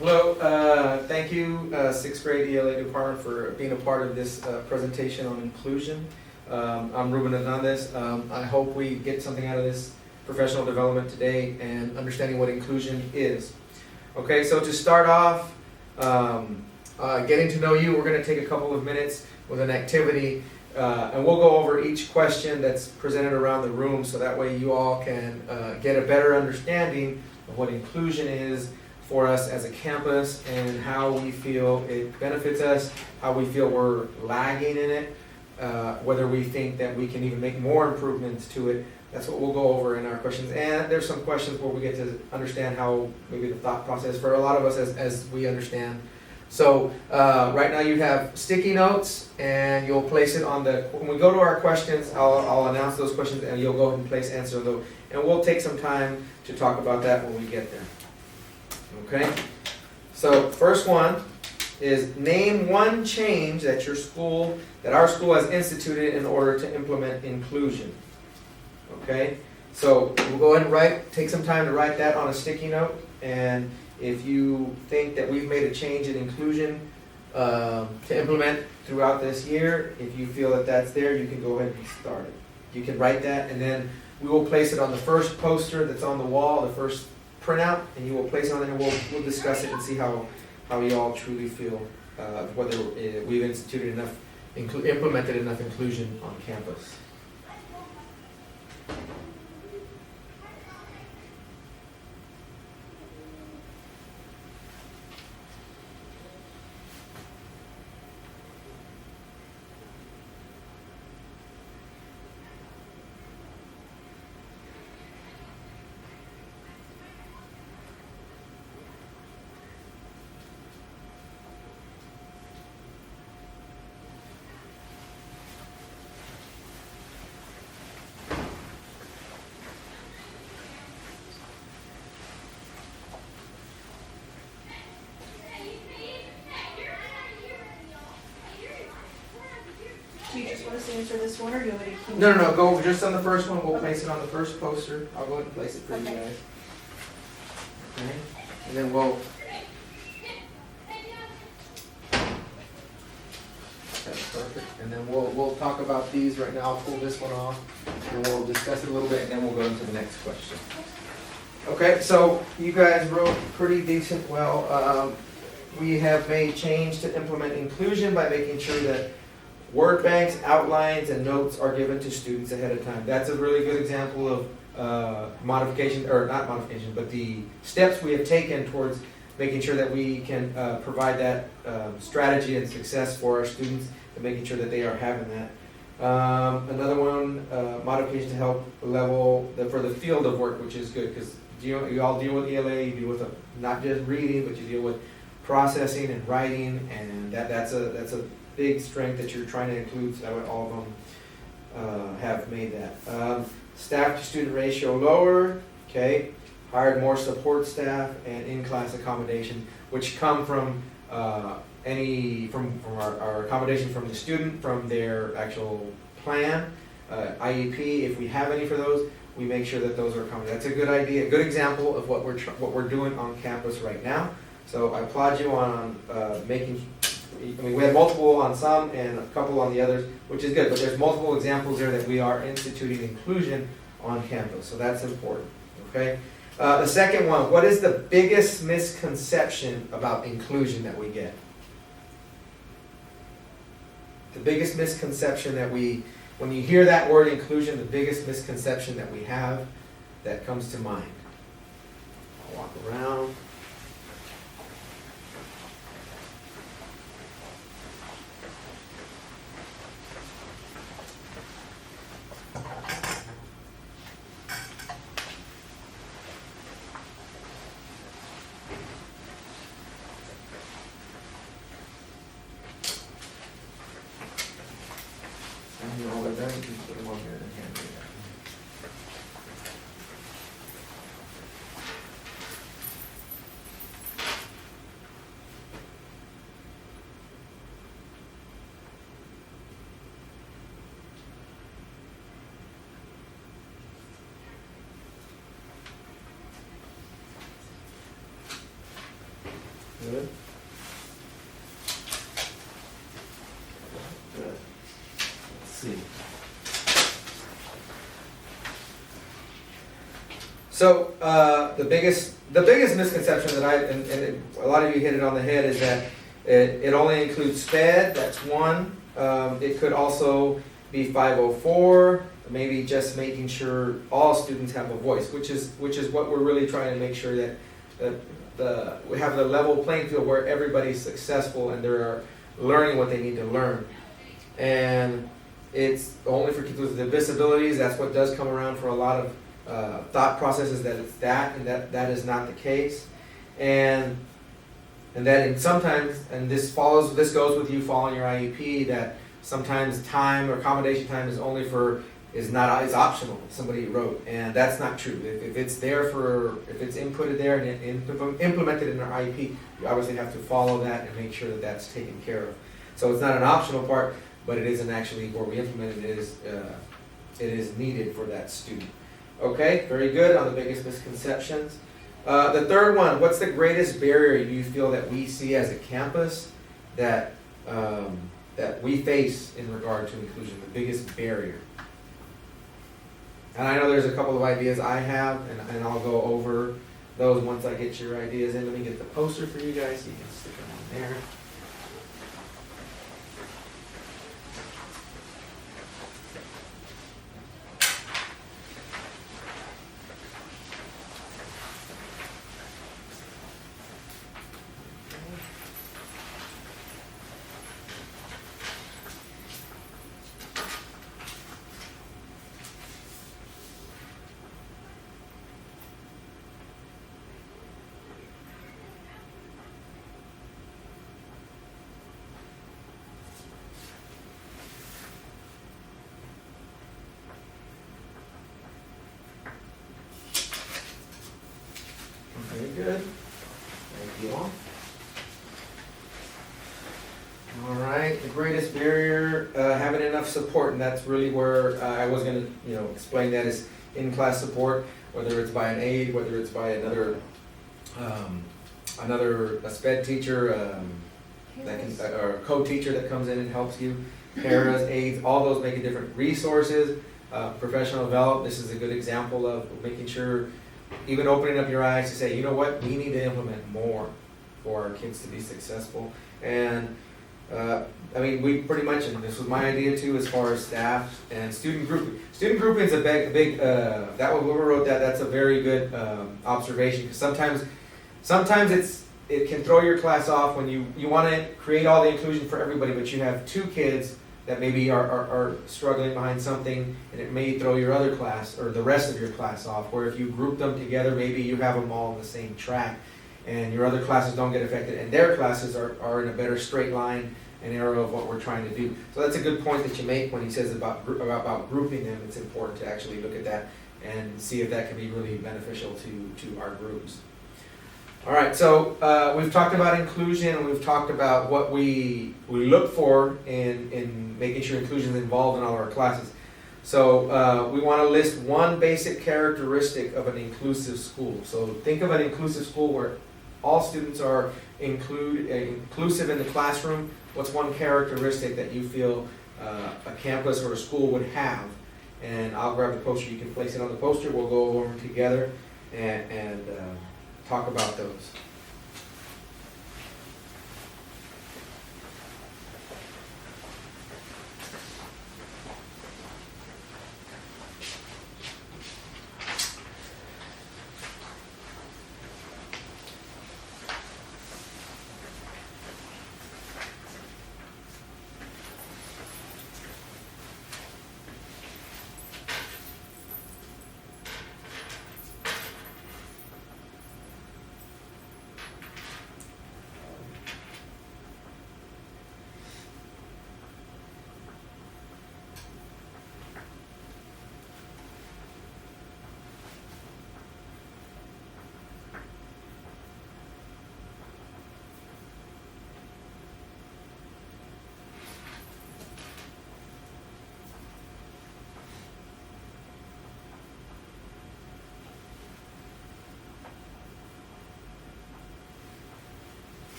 Hello, thank you, sixth grade ELA department for being a part of this presentation on inclusion. I'm Ruben Hernandez. I hope we get something out of this professional development today and understanding what inclusion is. Okay, so to start off, getting to know you, we're going to take a couple of minutes with an activity, and we'll go over each question that's presented around the room so that way you all can get a better understanding of what inclusion is for us as a campus and how we feel it benefits us, how we feel we're lagging in it, whether we think that we can even make more improvements to it. That's what we'll go over in our questions. And there's some questions where we get to understand how maybe the thought process for a lot of us as we understand. So right now you have sticky notes and you'll place it on the, when we go to our questions, I'll announce those questions and you'll go ahead and place answer those. And we'll take some time to talk about that when we get there. Okay, so first one is name one change that our school has instituted in order to implement inclusion. Okay, so we'll go ahead and take some time to write that on a sticky note, and if you think that we've made a change in inclusion to implement throughout this year, if you feel that that's there, you can go ahead and start it. You can write that, and then we will place it on the first poster that's on the wall, the first printout, and you will place it on there, and we'll discuss it and see how you all truly feel, whether we've implemented enough inclusion on campus. Do you just want us to answer this one, or do you want me to keep? No, go just on the first one. We'll place it on the first poster. I'll go ahead and place it for you Okay. guys. Okay, and then we'll. That's perfect. And then we'll talk about these right now. I'll pull this one off, and we'll discuss it a little bit, and then we'll go into the next question. Okay, so you guys wrote pretty decent. Well, we have made change to implement inclusion by making sure that word banks, outlines, and notes are given to students ahead of time. That's a really good example of modification, or not modification, but the steps we have taken towards making sure that we can provide that strategy and success for our students and making sure that they are having that. Another one, modification to help level for the field of work, which is good because you all deal with ELA, you deal with not just reading, but you deal with processing and writing, and that's a big strength that you're trying to include, so that way all of them have made that. Staff to student ratio lower, okay. Hired more support staff and in-class accommodation, which come from our accommodation from the student, from their actual plan, IEP, if we have any for those, we make sure that those are accommodated. That's a good idea, a good example of what we're doing on campus right now. So I applaud you on we had multiple on some and a couple on the others, which is good, but there's multiple examples there that we are instituting inclusion on campus, so that's important, okay? The second one, what is the biggest misconception about inclusion that we get? The biggest misconception that when you hear that word inclusion, the biggest misconception that we have that comes to mind. I'll walk around. Good. Good. Let's see. So the biggest misconception that and a lot of you hit it on the head is that it only includes SPED. That's one. It could also be 504. Maybe just making sure all students have a voice, which is what we're really trying to make sure that we have the level playing field where everybody's successful and they're learning what they need to learn. And it's only for kids with disabilities. That's what does come around for a lot of thought processes, that it's that is not the case. And that sometimes, and this goes with you following your IEP, that sometimes time or accommodation time is optional. Somebody wrote, and that's not true. If it's inputted there and implemented in our IEP, you obviously have to follow that and make sure that that's taken care of. So it's not an optional part, but it isn't actually where we implement it. It is needed for that student. Okay, very good on the biggest misconceptions. The third one, what's the greatest barrier you feel that we see as a campus that we face in regard to inclusion, the biggest barrier? And I know there's a couple of ideas I have, and I'll go over those once I get your ideas in. Let me get the poster for you guys so you can stick them on there. Very good. Thank you all. All right, the greatest barrier, having enough support, and that's really where I was going to, explain that is in-class support, whether it's by an aide, whether it's by another a SPED teacher, or a co-teacher that comes in and helps you, paras, aides, all those make a difference. Resources, professional development. This is a good example of making sure, even opening up your eyes to say, you know what, we need to implement more for our kids to be successful. And we pretty much, and this was my idea too, as far as staff and student grouping. Student grouping is a big that one, whoever wrote that's a very good observation, because sometimes it can throw your class off when you want to create all the inclusion for everybody, but you have two kids that maybe are struggling behind something, and it may throw your other class or the rest of your class off. Where if you group them together, maybe you have them all on the same track, and your other classes don't get affected, and their classes are in a better straight line and arrow of what we're trying to do. So that's a good point that you make when he says about grouping them. It's important to actually look at that and see if that can be really beneficial to our groups. All right, so we've talked about inclusion, and we've talked about what we look for in making sure inclusion is involved in all our classes. So we want to list one basic characteristic of an inclusive school. So think of an inclusive school where all students are inclusive in the classroom. What's one characteristic that you feel a campus or a school would have? And I'll grab the poster. You can place it on the poster. We'll go over them together and talk about those.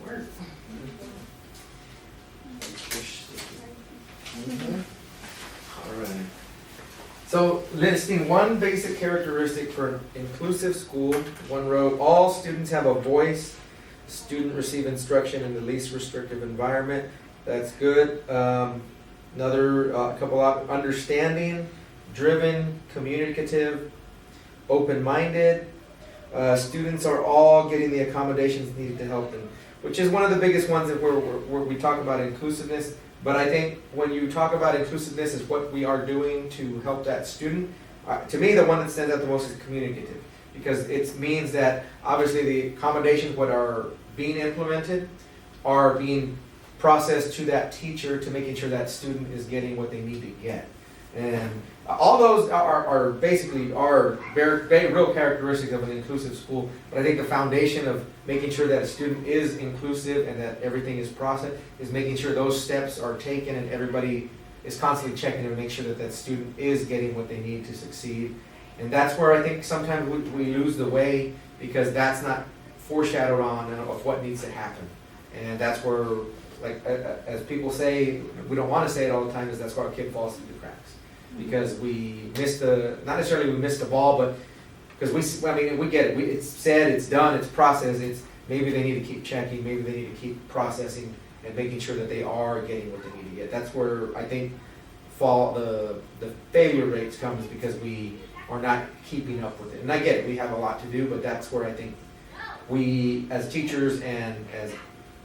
work. All right. So listing one basic characteristic for an inclusive school, one row, all students have a voice. Student receive instruction in the least restrictive environment. That's good. Another couple of understanding, driven, communicative, open-minded. Students are all getting the accommodations needed to help them, which is one of the biggest ones that where we talk about inclusiveness. But I think when you talk about inclusiveness is what we are doing to help that student. To me, the one that stands out the most is communicative, because it means that obviously the accommodations, what are being implemented, are being processed to that teacher to making sure that student is getting what they need to get. And all those are basically very real characteristics of an inclusive school. But I think the foundation of making sure that a student is inclusive and that everything is processed is making sure those steps are taken and everybody is constantly checking to make sure that that student is getting what they need to succeed. And that's where I think sometimes we lose the way, because that's not foreshadowed on of what needs to happen. And that's where, like as people say, we don't want to say it all the time, is that's why our kid falls through the cracks. Because we missed not necessarily we missed the ball, but because we get it. It's said, it's done, it's processed. It's maybe they need to keep checking, maybe they need to keep processing and making sure that they are getting what they need to get. That's where I think the failure rates comes, because we are not keeping up with it. And I get it, we have a lot to do, but that's where I think we as teachers and as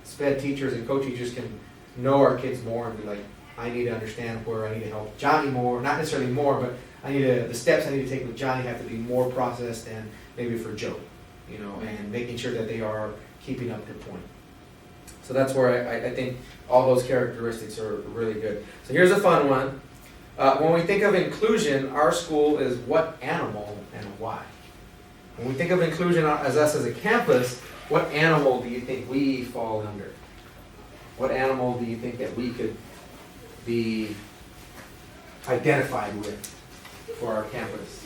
SPED teachers and co-teachers can know our kids more and be like, I need to understand where I need to help Johnny more, not necessarily more, but the steps I need to take with Johnny have to be more processed than maybe for Joe, and making sure that they are keeping up to point. So that's where I think all those characteristics are really good. So here's a fun one. When we think of inclusion, our school is what animal and why? When we think of inclusion as us as a campus, what animal do you think we fall under? What animal do you think that we could be identified with for our campus?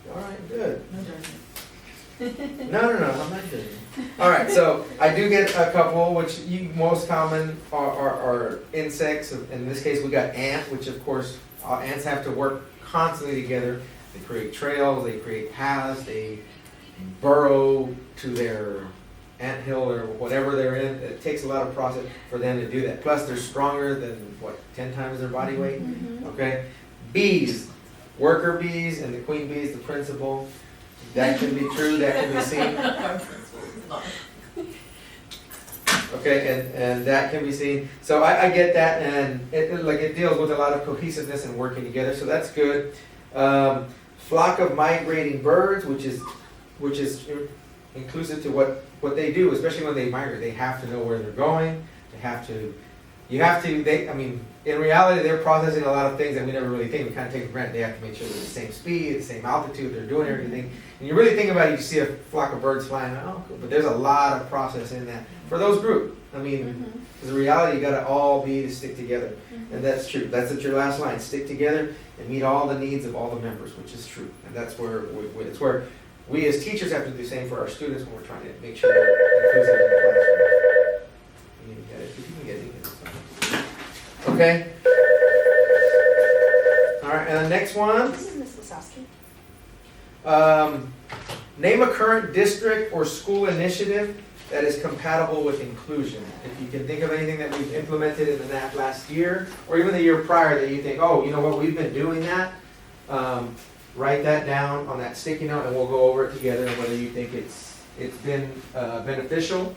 All right, good. No, I'm not doing it. All right, so I do get a couple, which most common are insects. In this case, we got ant, which of course, ants have to work constantly together. They create trails, they create paths, they burrow to their anthill or whatever they're in. It takes a lot of process for them to do that. Plus, they're stronger than, 10 times their body weight? Okay. Bees, worker bees and the queen bee is the principal. That can be true, that can be seen. Okay, and that can be seen. So I get that, and it deals with a lot of cohesiveness and working together, so that's good. Flock of migrating birds, which is inclusive to what they do, especially when they migrate. They have to know where they're going. In reality, they're processing a lot of things that we never really think. We kind of take for granted. They have to make sure they're the same speed, the same altitude, they're doing everything. And you really think about it, you see a flock of birds flying, oh, cool. But there's a lot of process in that for those groups. Because in reality, you got to all be to stick together. And that's true. That's at your last line. Stick together and meet all the needs of all the members, which is true. And that's where it's where we as teachers have to do the same for our students when we're trying to make sure they're inclusive in the classroom. You can get it. If you can get it, you can. Okay. All right, and the next one. This is Ms. Um, Wasowski. name a current district or school initiative that is compatible with inclusion. If you can think of anything that we've implemented in the last year, or even the year prior that you think, oh, you know what, we've been doing that. write that down on that sticky note, and we'll go over it together, and whether you think it's been beneficial.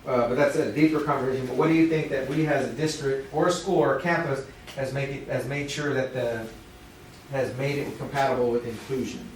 But that's a deeper conversation. But what do you think that we as a district or a school or a campus has made sure that has made it compatible with inclusion?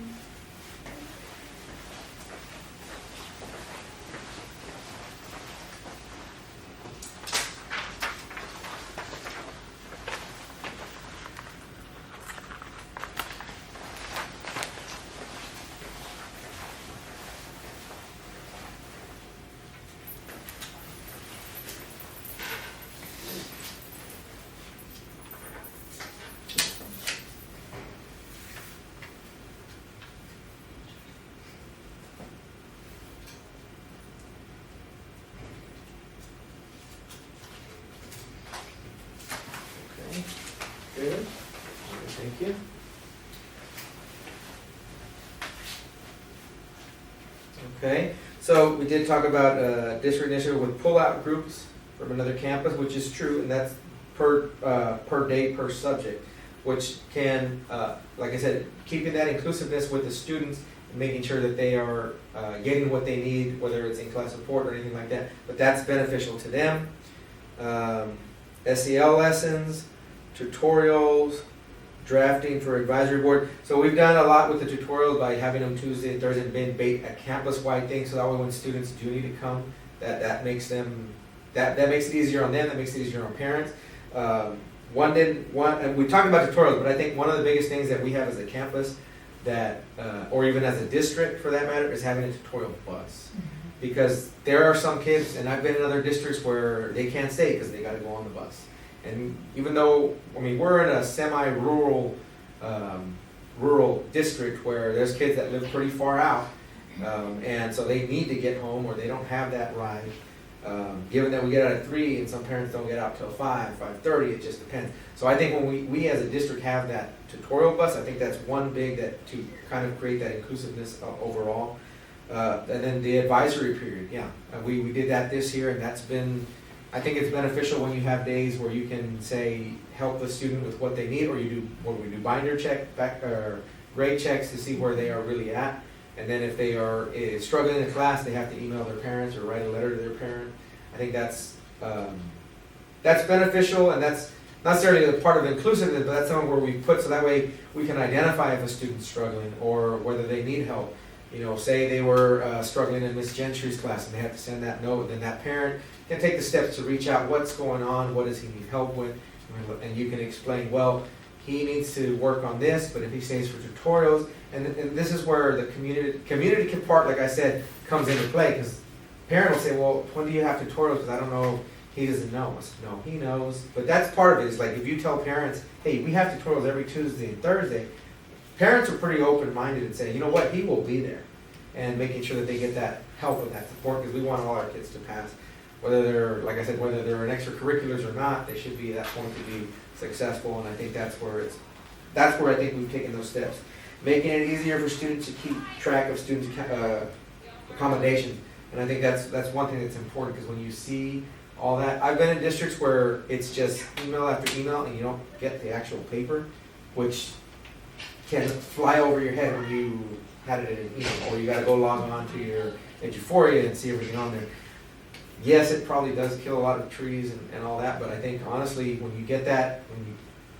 Good. Thank you. Okay, so we did talk about district initiative with pull-out groups from another campus, which is true, and that's per day, per subject, which can, like I said, keeping that inclusiveness with the students and making sure that they are getting what they need, whether it's in-class support or anything like that, but that's beneficial to them. SEL lessons, tutorials, drafting for advisory board. So we've done a lot with the tutorials by having them Tuesday and Thursday, been a campus-wide thing, so that way when students do need to come, that makes them, that makes it easier on them, that makes it easier on parents. And we talked about tutorials, but I think one of the biggest things that we have as a campus that, or even as a district for that matter, is having a tutorial bus. Because there are some kids, and I've been in other districts where they can't stay because they gotta go on the bus. And even though, I mean, we're in a semi-rural, rural district where there's kids that live pretty far out, and so they need to get home or they don't have that ride. Given that we get out at 3 and some parents don't get out till 5:30, it just depends. So I think when we as a district have that tutorial bus, I think that's one big to kind of create that inclusiveness overall. And then the advisory period, yeah, we did that this year, and that's been, I think it's beneficial when you have days where you can say, help the student with what they need, or you do, what do we do, binder check, or grade checks to see where they are really at. And then if they are struggling in class, they have to email their parents or write a letter to their parent. I think that's beneficial, and that's not necessarily a part of inclusiveness, but that's something where we put, so that way we can identify if a student's struggling or whether they need help. You know, say they were struggling in Miss Gentry's class and they have to send that note, then that parent can take the steps to reach out, what's going on, what does he need help with, and you can explain, well, he needs to work on this, but if he stays for tutorials, and this is where the community part, like I said, comes into play, because parent will say, well, when do you have tutorials, because I don't know, he doesn't know. I said, no, he knows, but that's part of it. It's like if you tell parents, hey, we have tutorials every Tuesday and Thursday, parents are pretty open-minded and say, you know what, he will be there, and making sure that they get that help and that support, because we want all our kids to pass. Whether they're, like I said, whether they're in extracurriculars or not, they should be at that point to be successful, and I think that's where I think we've taken those steps. Making it easier for students to keep track of students' accommodations, and I think that's one thing that's important, because when you see all that, I've been in districts where it's just email after email, and you don't get the actual paper, which can fly over your head when you had it in an email, or you gotta go log on to your Eduforia and see everything on there. Yes, it probably does kill a lot of trees and all that, but I think honestly, when you get that,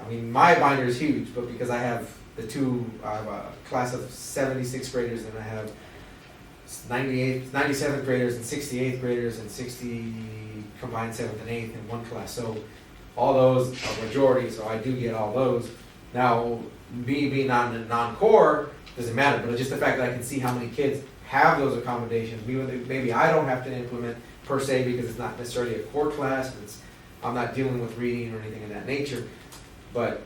I mean, my binder is huge, but because I have I have a class of 76th graders, and I have 97th graders and 68th graders and 60 combined 7th and 8th in one class. So all those are majority, so I do get all those. Now, me being on the non-core doesn't matter, but it's just the fact that I can see how many kids have those accommodations. Maybe I don't have to implement per se because it's not necessarily a core class. I'm not dealing with reading or anything of that nature, but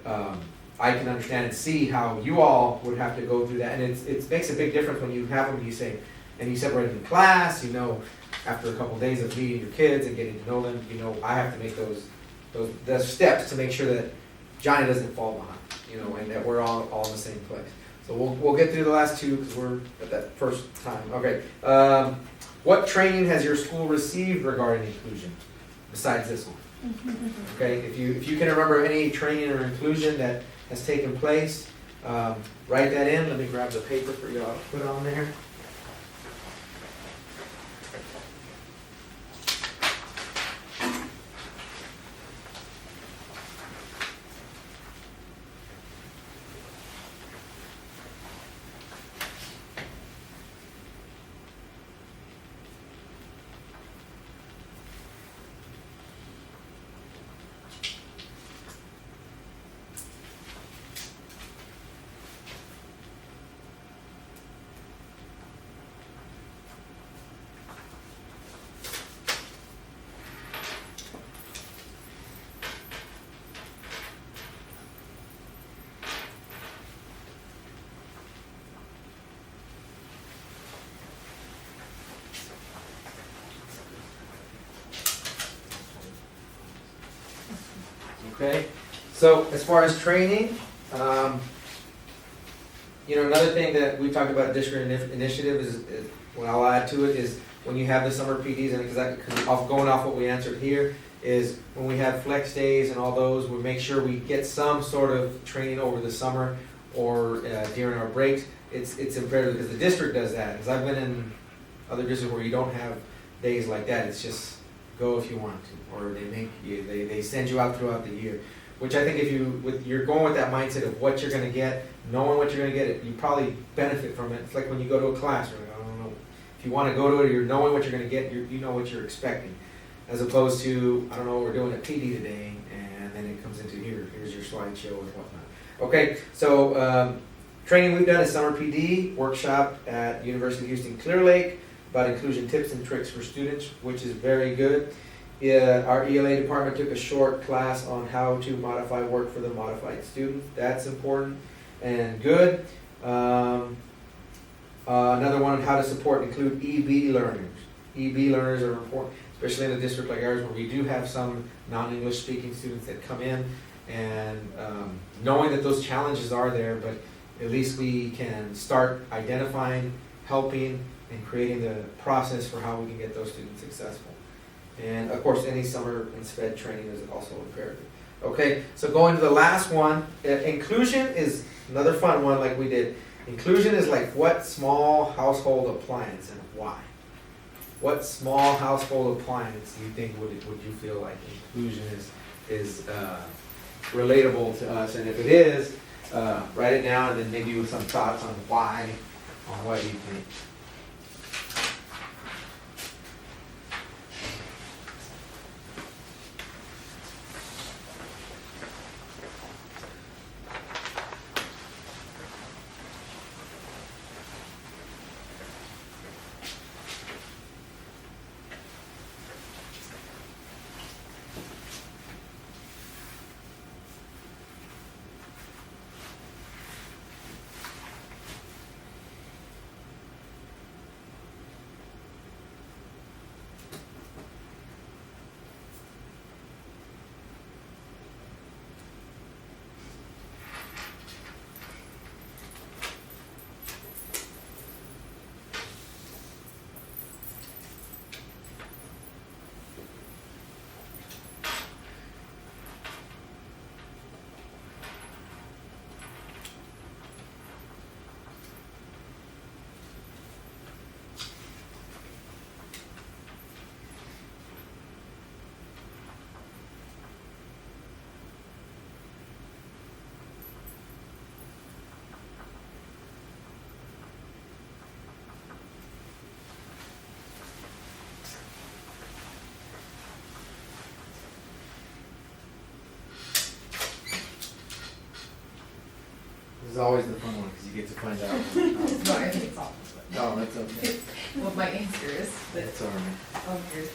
I can understand and see how you all would have to go through that, and it makes a big difference when you have them. You say, and you separate them in class. You know, after a couple of days of meeting your kids and getting to know them, you know, I have to make those steps to make sure that Johnny doesn't fall behind. You know, and that we're all in the same place. So we'll get through the last two because we're at that first time. Okay. What training has your school received regarding inclusion besides this one? Okay. If you can remember any training or inclusion that has taken place, Write that in. Let me grab the paper for y'all to put on there. Okay, so as far as training, another thing that we talked about district initiative is what I'll add to it is when you have the summer PDs, and going off what we answered here, is when we have flex days and all those, we make sure we get some sort of training over the summer or during our breaks. It's imperative because the district does that. Because I've been in other districts where you don't have days like that. It's just go if you want to, or they send you out throughout the year. Which I think if you're going with that mindset of what you're going to get, knowing what you're going to get, you probably benefit from it. It's like when you go to a classroom. I don't know if you want to go to it, or you're knowing what you're going to get. You know what you're expecting, as opposed to I don't know, we're doing a PD today, and then it comes into here's your slideshow and whatnot. Okay, so training we've done is summer PD workshop at University of Houston Clear Lake about inclusion tips and tricks for students, which is very good. Our ELA department took a short class on how to modify work for the modified students. That's important and good. Another one on how to support and include EB learners. EB learners are important, especially in a district like ours where we do have some non-English speaking students that come in, and knowing that those challenges are there, but at least we can start identifying, helping, and creating the process for how we can get those students successful. And of course, any summer and SPED training is also imperative. Okay, so going to the last one, inclusion is another fun one like we did. Inclusion is like what small household appliance and why? What small household appliance do you think would you feel like inclusion is relatable to us? And if it is, write it down and then maybe with some thoughts on why, on what you think. This is always the fun one because you get to find out. No, I think it's all. No, that's okay. What my answer is, but That's all right. oh, here's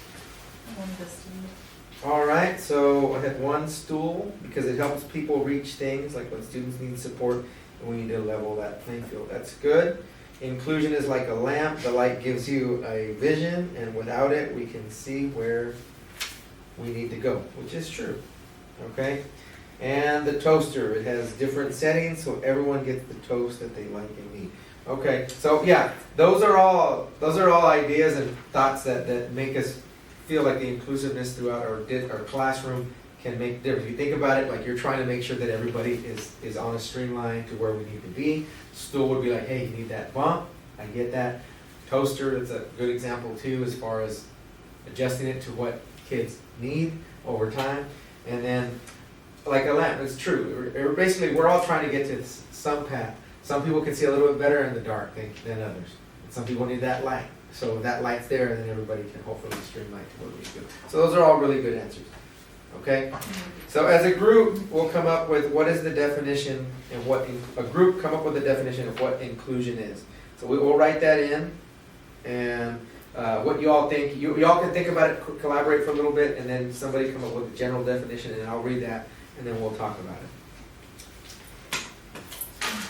one of this. All right, so I had one stool because it helps people reach things like when students need support and we need to level that playing field. That's good. Inclusion is like a lamp. The light gives you a vision, and without it, we can see where we need to go, which is true. Okay? And the toaster, it has different settings so everyone gets the toast that they like and need. Okay, so yeah, those are all ideas and thoughts that make us feel like the inclusiveness throughout our classroom can make the difference. If you think about it, like you're trying to make sure that everybody is on a streamline to where we need to be. Stool would be like, hey, you need that bump, I get that. Toaster, that's a good example too, as far as adjusting it to what kids need over time. And then, like a lamp, it's true. Basically, we're all trying to get to some path. Some people can see a little bit better in the dark than others. And some people need that light. So that light's there, and then everybody can hopefully streamline to where we go. So those are all really good answers. Okay? So as a group, we'll come up with what is the definition and a group come up with a definition of what inclusion is. So we will write that in, and what you all think. You all can think about it, collaborate for a little bit, and then somebody come up with a general definition, and I'll read that, and then we'll talk about it.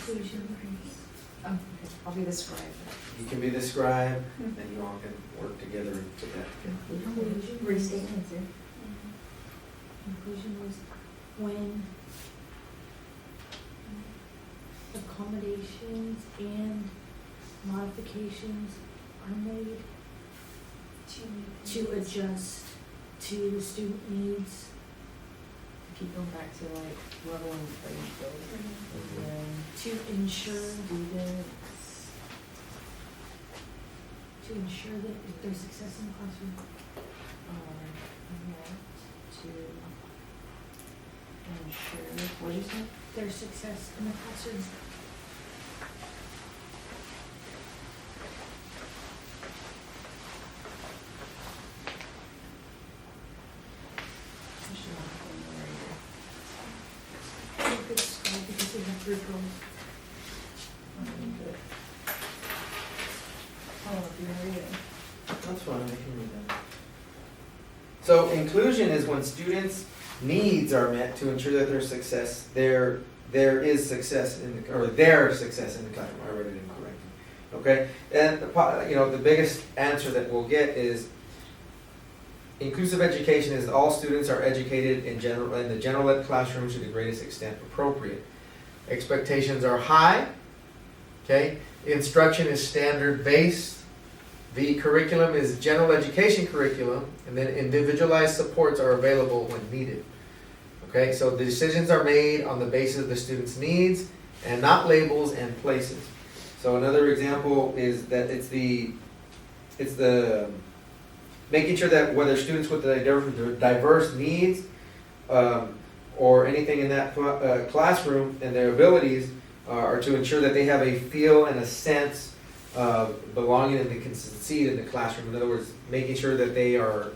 Inclusion. Okay, I'll be the scribe. You can be the scribe, and then you all can work together and put that together. Inclusion. Restate answer. Inclusion was when accommodations and modifications are made to adjust to the student needs. Keep going back to like leveling the playing field. Mhm. And To ensure students. that if there's success in the classroom. Want to ensure, what did you say? There's success in the classroom. I should have put them I think it's good because we have 3 girls. right here. Oh, if you're reading. That's fine, I can read that. So inclusion is when students' needs are met to ensure that their success, there is success in the, or their success in the classroom. I read it incorrectly. Okay, and the biggest answer that we'll get is inclusive education is all students are educated in the general ed classroom to the greatest extent appropriate. Expectations are high. Okay, instruction is standard based. The curriculum is general education curriculum, and then individualized supports are available when needed. Okay, so the decisions are made on the basis of the student's needs and not labels and places. So another example is that it's the making sure that whether students with the diverse needs or anything in that classroom and their abilities are to ensure that they have a feel and a sense of belonging and they can succeed in the classroom. In other words, making sure that they are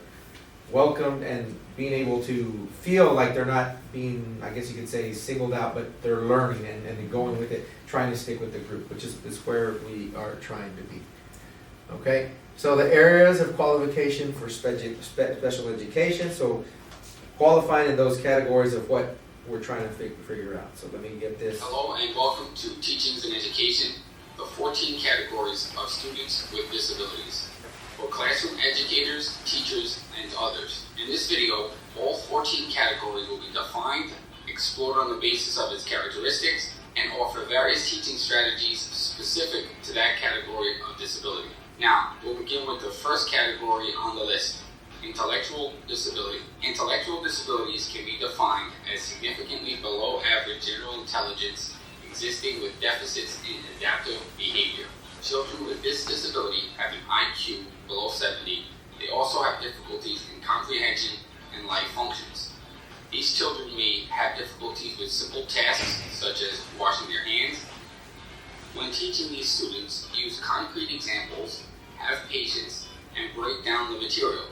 welcomed and being able to feel like they're not being, I guess you could say, singled out, but they're learning and going with it, trying to stick with the group, which is where we are trying to be. Okay, so the areas of qualification for special education, so qualifying in those categories of what we're trying to figure out. So let me get this. Hello and welcome to Teachings and Education, the 14 categories of students with disabilities, for classroom educators, teachers, and others. In this video, all 14 categories will be defined, explored on the basis of its characteristics, and offer various teaching strategies specific to that category of disability. Now, we'll begin with the first category on the list, intellectual disability. Intellectual disabilities can be defined as significantly below average general intelligence existing with deficits in adaptive behavior. Children with this disability have an IQ below 70. They also have difficulties in comprehension and life functions. These children may have difficulties with simple tasks such as washing their hands. When teaching these students, use concrete examples, have patience, and break down the material.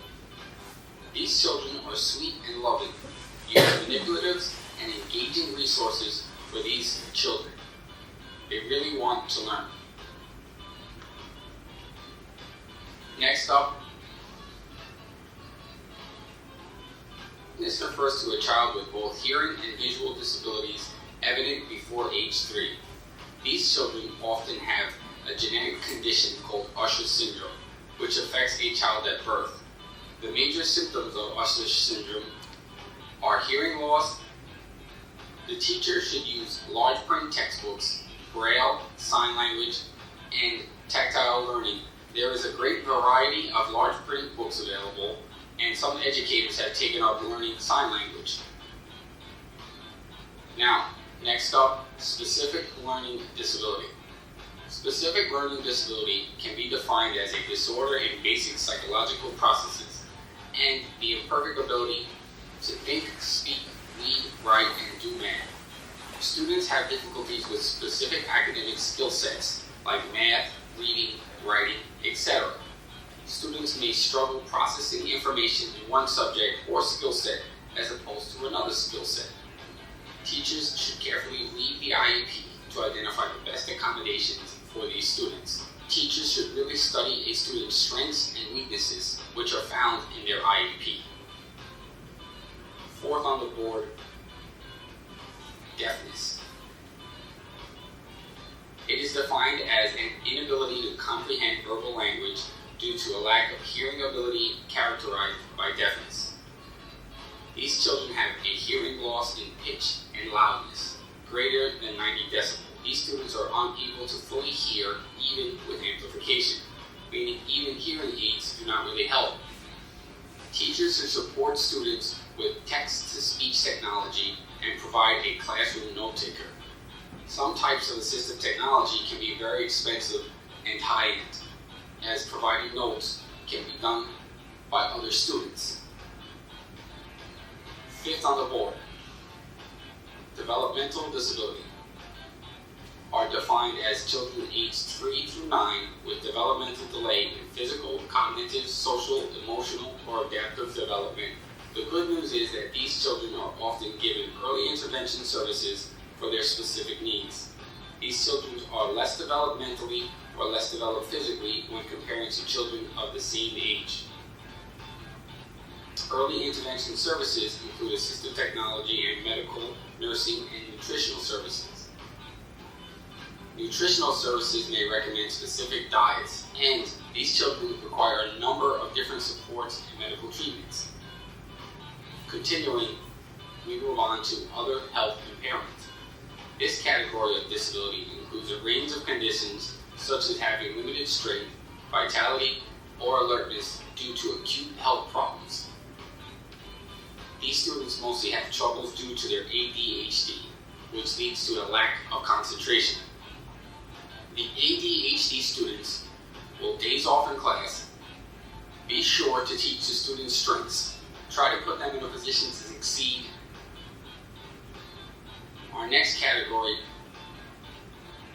These children are sweet and loving. Use manipulatives and engaging resources for these children. They really want to learn. Next up, this refers to a child with both hearing and visual disabilities evident before age 3. These children often have a genetic condition called Usher syndrome, which affects a child at birth. The major symptoms of Usher syndrome are hearing loss. The teacher should use large print textbooks, Braille, sign language, and tactile learning. There is a great variety of large print books available, and some educators have taken up learning sign language. Now, next up, specific learning disability. Specific learning disability can be defined as a disorder in basic psychological processes and the imperfect ability to think, speak, read, write, and do math. Students have difficulties with specific academic skill sets like math, reading, writing, etc. Students may struggle processing information in one subject or skill set as opposed to another skill set. Teachers should carefully read the IEP to identify the best accommodations for these students. Teachers should really study a student's strengths and weaknesses, which are found in their IEP. Fourth on the board, deafness. It is defined as an inability to comprehend verbal language due to a lack of hearing ability characterized by deafness. These children have a hearing loss in pitch and loudness greater than 90 decibels. These students are unable to fully hear even with amplification, meaning even hearing aids do not really help. Teachers should support students with text-to-speech technology and provide a classroom note taker. Some types of assistive technology can be very expensive and high-end, as providing notes can be done by other students. Fifth on the board, developmental disability are defined as children aged 3 through 9 with developmental delay in physical, cognitive, social, emotional, or adaptive development. The good news is that these children are often given early intervention services for their specific needs. These children are less developmentally or less developed physically when comparing to children of the same age. Early intervention services include assistive technology and medical, nursing, and nutritional services. Nutritional services may recommend specific diets, and these children require a number of different supports and medical treatments. Continuing, we move on to other health impairments. This category of disability includes a range of conditions such as having limited strength, vitality, or alertness due to acute health problems. These students mostly have troubles due to their ADHD, which leads to a lack of concentration. The ADHD students will daze off in class. Be sure to teach the students' strengths. Try to put them in a position to succeed. Our next category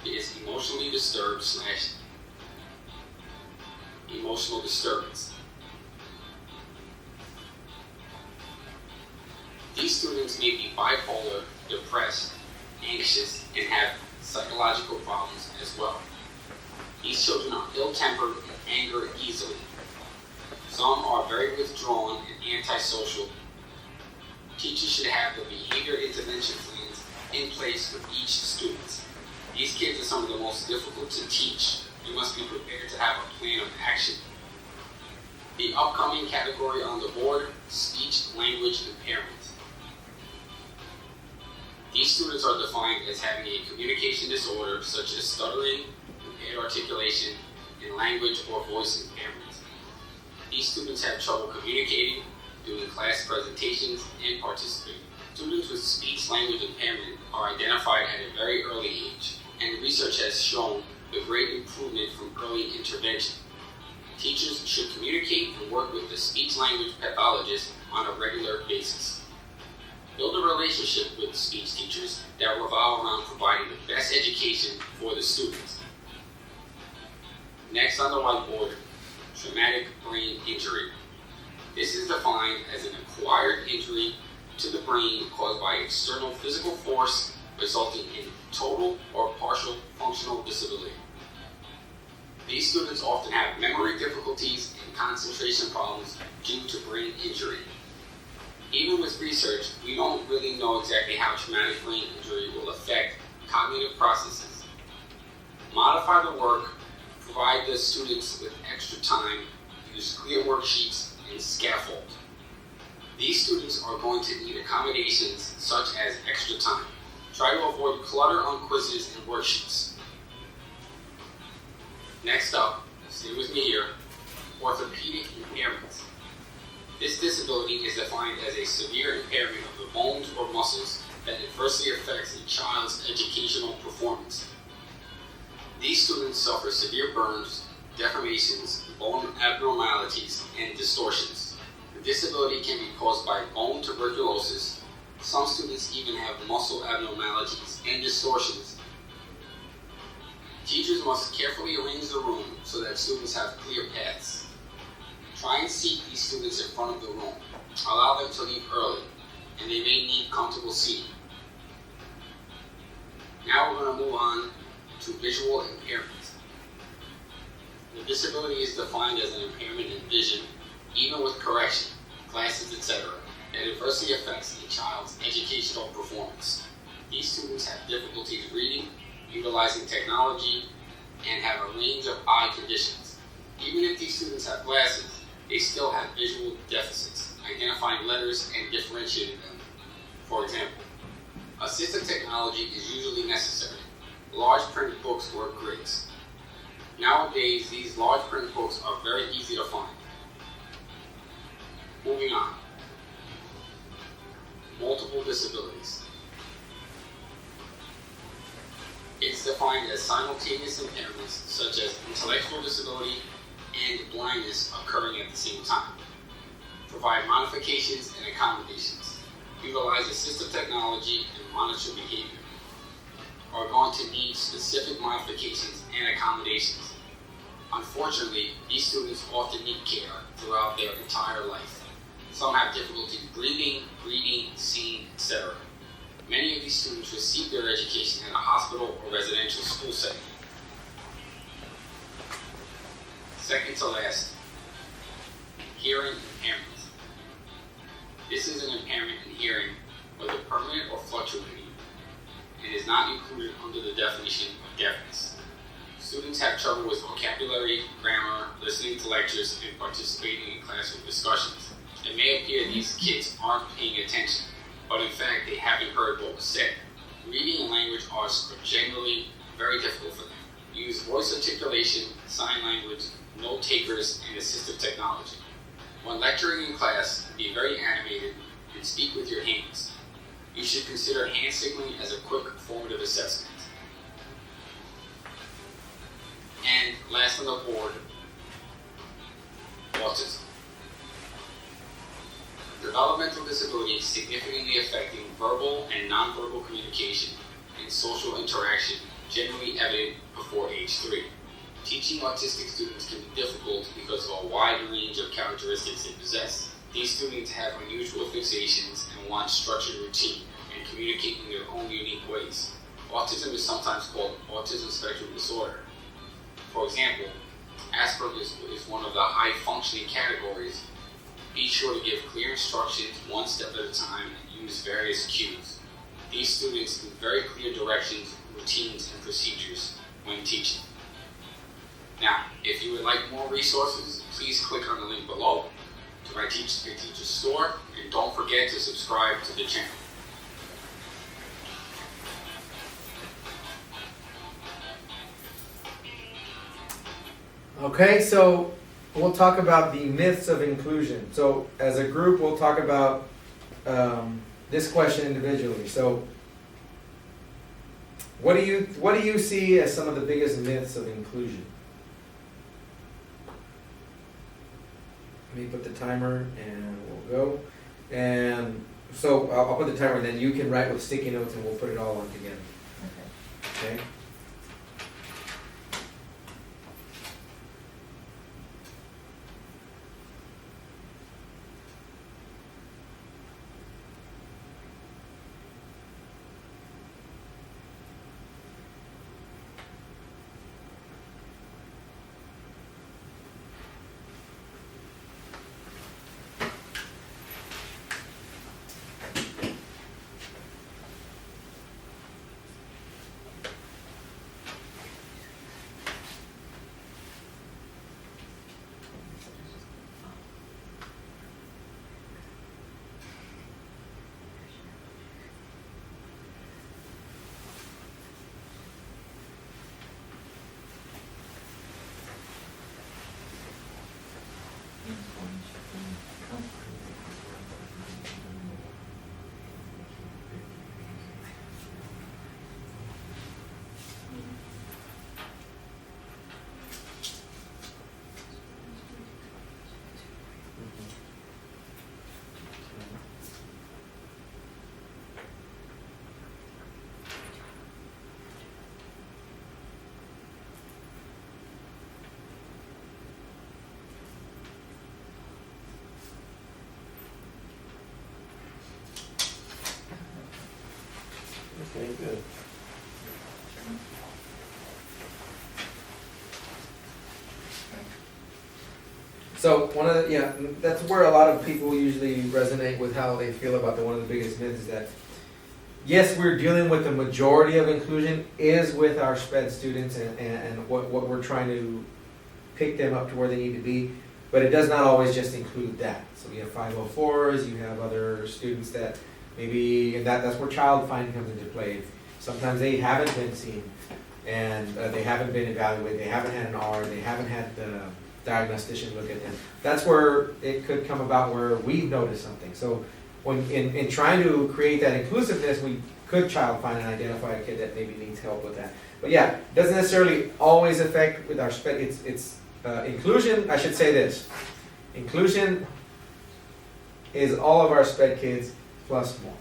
is emotionally disturbed / emotional disturbance. These students may be bipolar, depressed, anxious, and have psychological problems as well. These children are ill-tempered and anger easily. Some are very withdrawn and antisocial. Teachers should have the behavior intervention plans in place for each student. These kids are some of the most difficult to teach. You must be prepared to have a plan of action. The upcoming category on the board, speech language impairment. These students are defined as having a communication disorder such as stuttering, impaired articulation, and language or voice impairment. These students have trouble communicating, doing class presentations, and participating. Students with speech language impairment are identified at a very early age, and research has shown the great improvement from early intervention. Teachers should communicate and work with the speech language pathologist on a regular basis. Build a relationship with speech teachers that revolve around providing the best education for the students. Next on the whiteboard, traumatic brain injury. This is defined as an acquired injury to the brain caused by external physical force resulting in total or partial functional disability. These students often have memory difficulties and concentration problems due to brain injury. Even with research, we don't really know exactly how traumatic brain injury will affect cognitive processes. Modify the work, provide the students with extra time, use clear worksheets, and scaffold. These students are going to need accommodations such as extra time. Try to avoid clutter on quizzes and worksheets. Next up, stay with me here, orthopedic impairments. This disability is defined as a severe impairment of the bones or muscles that adversely affects a child's educational performance. These students suffer severe burns, deformations, bone abnormalities, and distortions. The disability can be caused by bone tuberculosis. Some students even have muscle abnormalities and distortions. Teachers must carefully arrange the room so that students have clear paths. Try and seat these students in front of the room. Allow them to leave early, and they may need comfortable seating. Now we're going to move on to visual impairment. The disability is defined as an impairment in vision, even with correction, glasses, etc., that adversely affects a child's educational performance. These students have difficulties reading, utilizing technology, and have a range of eye conditions. Even if these students have glasses, they still have visual deficits, identifying letters and differentiating them. For example, assistive technology is usually necessary. Large print books work great. Nowadays, these large print books are very easy to find. Moving on. Multiple disabilities. It's defined as simultaneous impairments such as intellectual disability and blindness occurring at the same time. Provide modifications and accommodations. Utilize assistive technology and monitor behavior. Are going to need specific modifications and accommodations. Unfortunately, these students often need care throughout their entire life. Some have difficulty breathing, reading, seeing, etc. Many of these students receive their education in a hospital or residential school setting. Second to last, hearing impairment. This is an impairment in hearing, whether permanent or fluctuating, and is not included under the definition of deafness. Students have trouble with vocabulary, grammar, listening to lectures, and participating in classroom discussions. It may appear these kids aren't paying attention, but in fact they haven't heard what was said. Reading and language are generally very difficult for them. Use voice articulation, sign language, note takers, and assistive technology. When lecturing in class, be very animated and speak with your hands. You should consider hand signaling as a quick formative assessment. And last on the board, autism. Developmental disability significantly affecting verbal and nonverbal communication and social interaction, generally evident before age 3. Teaching autistic students can be difficult because of a wide range of characteristics they possess. These students have unusual fixations and want structured routine and communicate in their own unique ways. Autism is sometimes called autism spectrum disorder. For example, Asperger's is one of the high-functioning categories. Be sure to give clear instructions one step at a time and use various cues. These students need very clear directions, routines, and procedures when teaching. Now, if you would like more resources, please click on the link below to my Teacher store, and don't forget to subscribe to the channel. Okay, so we'll talk about the myths of inclusion. So as a group, we'll talk about this question individually. So what do you see as some of the biggest myths of inclusion? Let me put the timer and we'll go. And so I'll put the timer and then you can write with sticky notes and we'll put it all on together. Okay? Okay, good. So one of the, yeah, that's where a lot of people usually resonate with how they feel about one of the biggest myths is that, yes, we're dealing with the majority of inclusion is with our SPED students and what we're trying to pick them up to where they need to be, but it does not always just include that. So we have 504s, you have other students that maybe, and that's where child finding comes into play. Sometimes they haven't been seen and they haven't been evaluated, they haven't had an R, they haven't had the diagnostician look at them. That's where it could come about where we've noticed something. So when in trying to create that inclusiveness, we could child find and identify a kid that maybe needs help with that. But yeah, it doesn't necessarily always affect with our SPED. It's inclusion. I should say this: inclusion is all of our SPED kids plus more.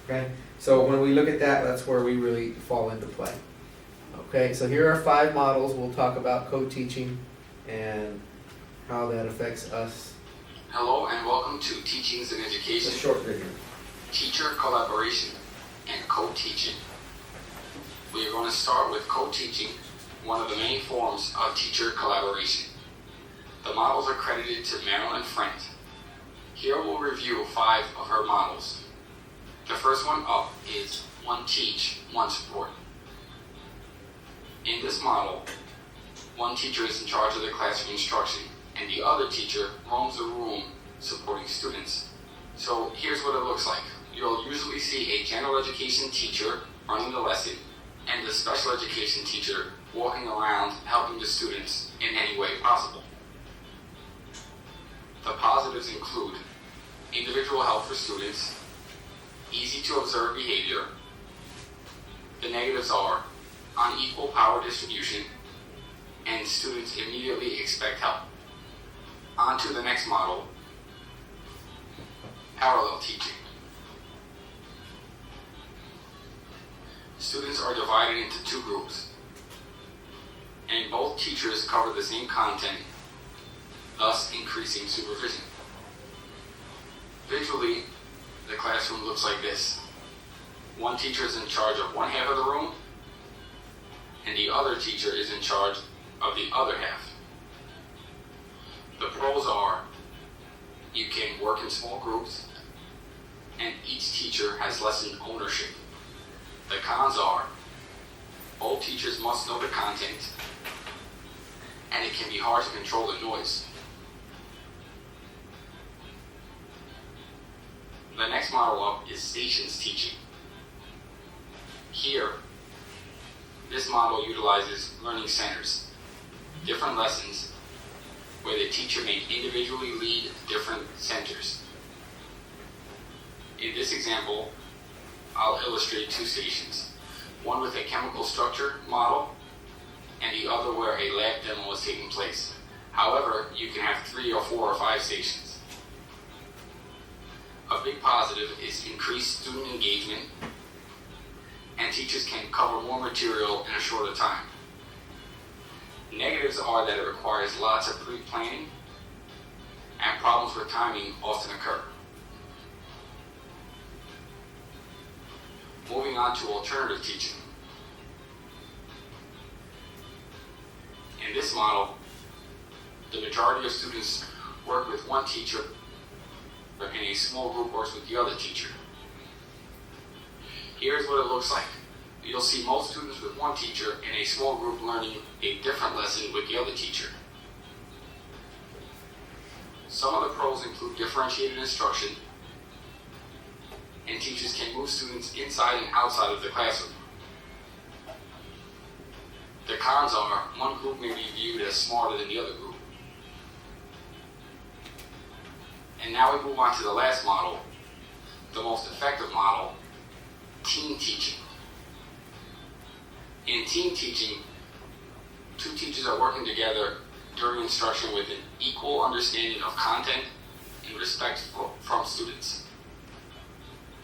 Okay, so when we look at that, that's where we really fall into play. Okay, so here are 5 models. We'll talk about co-teaching and how that affects us. Hello and welcome to Teachings in It's a Education, short video. Teacher Collaboration, and Co-Teaching. We are going to start with co-teaching, one of the main forms of teacher collaboration. The models are credited to Marilyn Friend. Here we'll review 5 of her models. The first one up is One Teach, One Support. In this model, one teacher is in charge of the classroom instruction, and the other teacher roams the room supporting students. So here's what it looks like. You'll usually see a general education teacher running the lesson, and the special education teacher walking around helping the students in any way possible. The positives include individual help for students, easy to observe behavior. The negatives are unequal power distribution, and students immediately expect help. On to the next model, parallel teaching. Students are divided into 2 groups, and both teachers cover the same content, thus increasing supervision. Visually, the classroom looks like this. One teacher is in charge of one half of the room, and the other teacher is in charge of the other half. The pros are you can work in small groups, and each teacher has lesson ownership. The cons are both teachers must know the content, and it can be hard to control the noise. The next model up is stations teaching. Here, this model utilizes learning centers, different lessons, where the teacher may individually lead different centers. In this example, I'll illustrate 2 stations, one with a chemical structure model, and the other where a lab demo is taking place. However, you can have 3 or 4 or 5 stations. A big positive is increased student engagement, and teachers can cover more material in a shorter time. Negatives are that it requires lots of pre-planning, and problems with timing often occur. Moving on to alternative teaching. In this model, the majority of students work with one teacher, but in a small group works with the other teacher. Here's what it looks like. You'll see most students with one teacher in a small group learning a different lesson with the other teacher. Some of the pros include differentiated instruction, and teachers can move students inside and outside of the classroom. The cons are one group may be viewed as smarter than the other group. And now we move on to the last model, the most effective model, team teaching. In team teaching, 2 teachers are working together during instruction with an equal understanding of content and respect from students.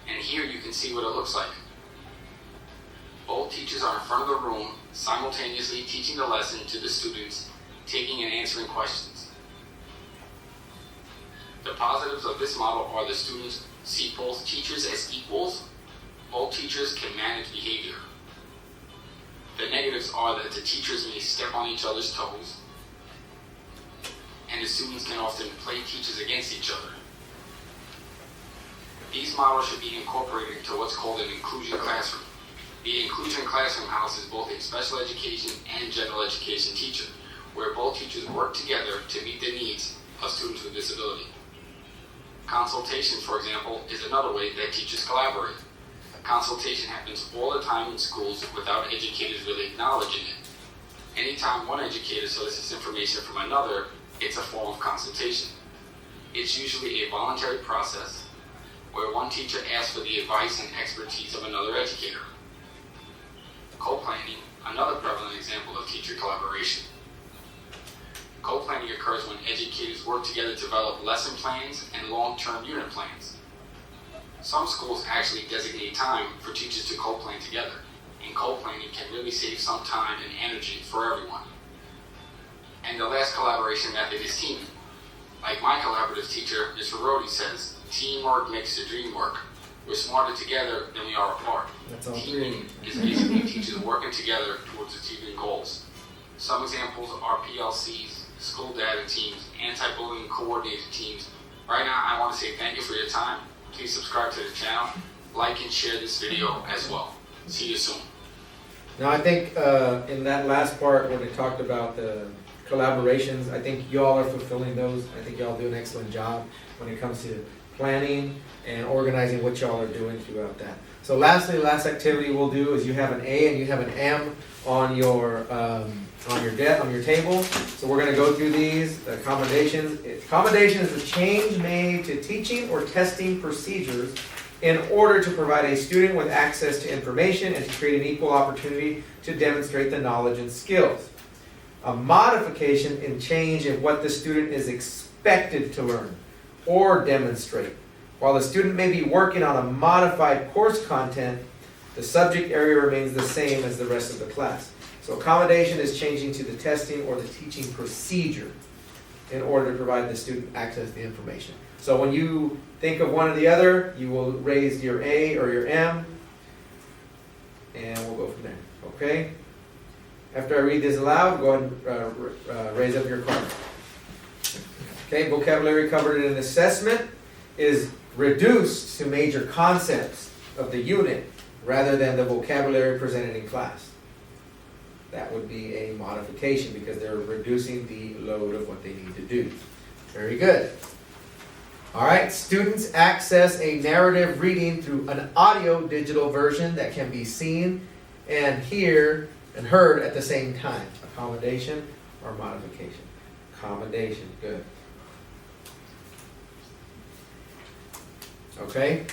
And here you can see what it looks like. Both teachers are in front of the room, simultaneously teaching the lesson to the students, taking and answering questions. The positives of this model are the students see both teachers as equals, All teachers can manage behavior. The negatives are that the teachers may step on each other's toes, and the students can often play teachers against each other. These models should be incorporated into what's called an inclusion classroom. The inclusion classroom houses both a special education and general education teacher, where both teachers work together to meet the needs of students with disability. Consultation, for example, is another way that teachers collaborate. Consultation happens all the time in schools without educators really acknowledging it. Anytime one educator solicits information from another, it's a form of consultation. It's usually a voluntary process where one teacher asks for the advice and expertise of another educator. Co-planning, another prevalent example of teacher collaboration. Co-planning occurs when educators work together to develop lesson plans and long-term unit plans. Some schools actually designate time for teachers to co-plan together, and co-planning can really save some time and energy for everyone. And the last collaboration method is teaming. Like my collaborative teacher, Mr. Rhodey, says, teamwork makes the dream work. We're smarter together than we are apart. That's all Teaming three. is basically teachers working together towards achieving goals. Some examples are PLCs, school data teams, anti-bullying coordinated teams. Right now, I want to say thank you for your time. Please subscribe to the channel, like and share this video as well. See you soon. Now, I think in that last part when it talked about the collaborations, I think y'all are fulfilling those. I think y'all do an excellent job when it comes to planning and organizing what y'all are doing throughout that. So lastly, the last activity we'll do is you have an A and you have an M on your table. So we're going to go through these accommodations. Accommodation is a change made to teaching or testing procedures in order to provide a student with access to information and to create an equal opportunity to demonstrate the knowledge and skills. A modification in change in what the student is expected to learn or demonstrate. While the student may be working on a modified course content, the subject area remains the same as the rest of the class. So accommodation is changing to the testing or the teaching procedure in order to provide the student access to the information. So when you think of one or the other, you will raise your A or your M, and we'll go from there. Okay? After I read this aloud, go ahead and raise up your card. Okay, vocabulary covered in an assessment is reduced to major concepts of the unit rather than the vocabulary presented in class. That would be a modification because they're reducing the load of what they need to do. Very good. All right, students access a narrative reading through an audio digital version that can be seen and heard at the same time. Accommodation or modification? Accommodation, good. Okay.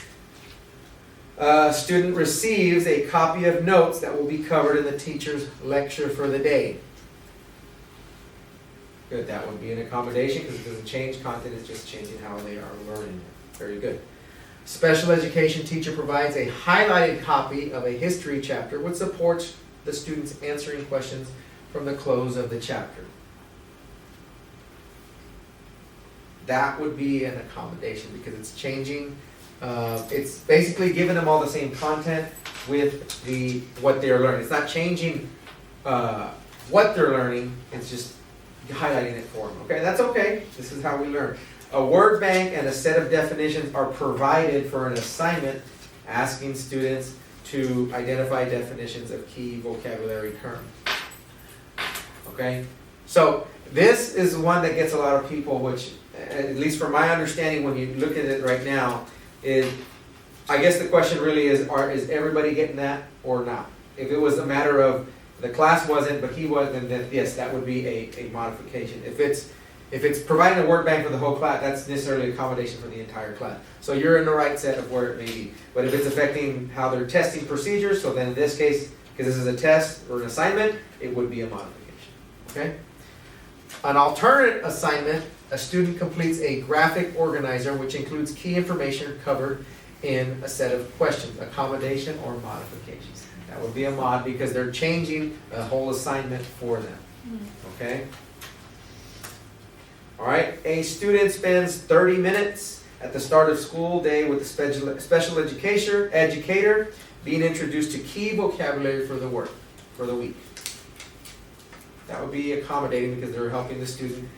Student receives a copy of notes that will be covered in the teacher's lecture for the day. Good, that would be an accommodation because it doesn't change content, it's just changing how they are learning. Very good. Special education teacher provides a highlighted copy of a history chapter which supports the students answering questions from the close of the chapter. That would be an accommodation because it's changing. It's basically giving them all the same content with what they're learning. It's not changing what they're learning, it's just highlighting it for them. Okay, that's okay. This is how we learn. A word bank and a set of definitions are provided for an assignment asking students to identify definitions of key vocabulary terms. Okay, so this is one that gets a lot of people, which, at least from my understanding when you look at it right now, is, I guess the question really is everybody getting that or not? If it was a matter of the class wasn't, but he was, then yes, that would be a modification. If it's providing a word bank for the whole class, that's necessarily accommodation for the entire class. So you're in the right set of where it may be. But if it's affecting how they're testing procedures, so then in this case, because this is a test or an assignment, it would be a modification. Okay? An alternate assignment, a student completes a graphic organizer which includes key information covered in a set of questions, accommodation or modifications. That would be a mod because they're changing the whole assignment for them. Okay? All right, a student spends 30 minutes at the start of school day with the special educator being introduced to key vocabulary for the week. That would be accommodating because they're helping the student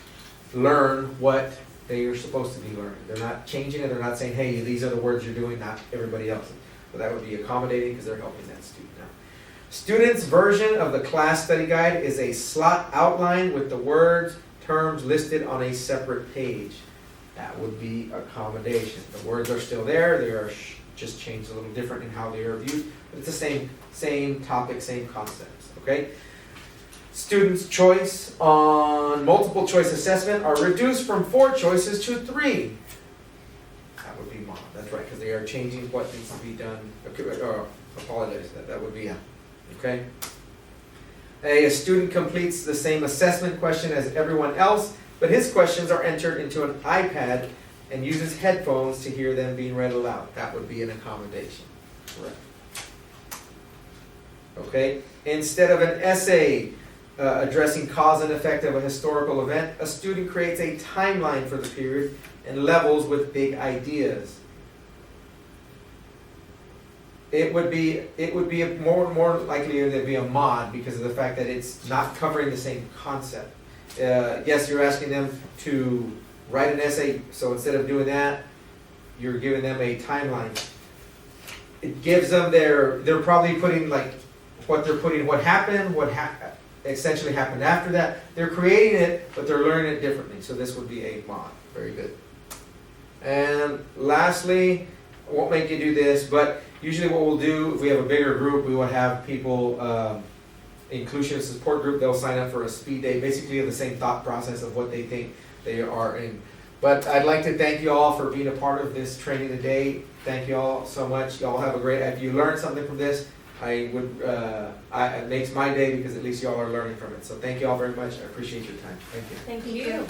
learn what they are supposed to be learning. They're not changing it, they're not saying, hey, these are the words you're doing, not everybody else. But that would be accommodating because they're helping that student out. Students' version of the class study guide is a slot outline with the words, terms listed on a separate page. That would be accommodation. The words are still there, they are just changed a little different in how they are viewed, but it's the same topic, same concepts, okay? Students' choice on multiple choice assessment are reduced from 4 choices to 3. That would be mod, that's right, because they are changing what needs to be done, apologize, that would be a, okay? A student completes the same assessment question as everyone else, but his questions are entered into an iPad and uses headphones to hear them being read aloud. That would be an accommodation, correct? Okay, instead of an essay addressing cause and effect of a historical event, a student creates a timeline for the period and levels with big ideas. It would be more likely to be a mod because of the fact that it's not covering the same concept. Yes, you're asking them to write an essay, so instead of doing that, you're giving them a timeline. It gives them they're probably putting like what happened, essentially happened after that. They're creating it, but they're learning it differently. So this would be a mod. Very good. And lastly, I won't make you do this, but usually what we'll do, if we have a bigger group, we will have people, inclusion support group, they'll sign up for a speed day, basically the same thought process of what they think they are in. But I'd like to thank you all for being a part of this training today. Thank you all so much. Y'all have a great, if you learned something from this, it makes my day because at least y'all are learning from it. So thank you all very much. I appreciate your time. Thank you. Thank you.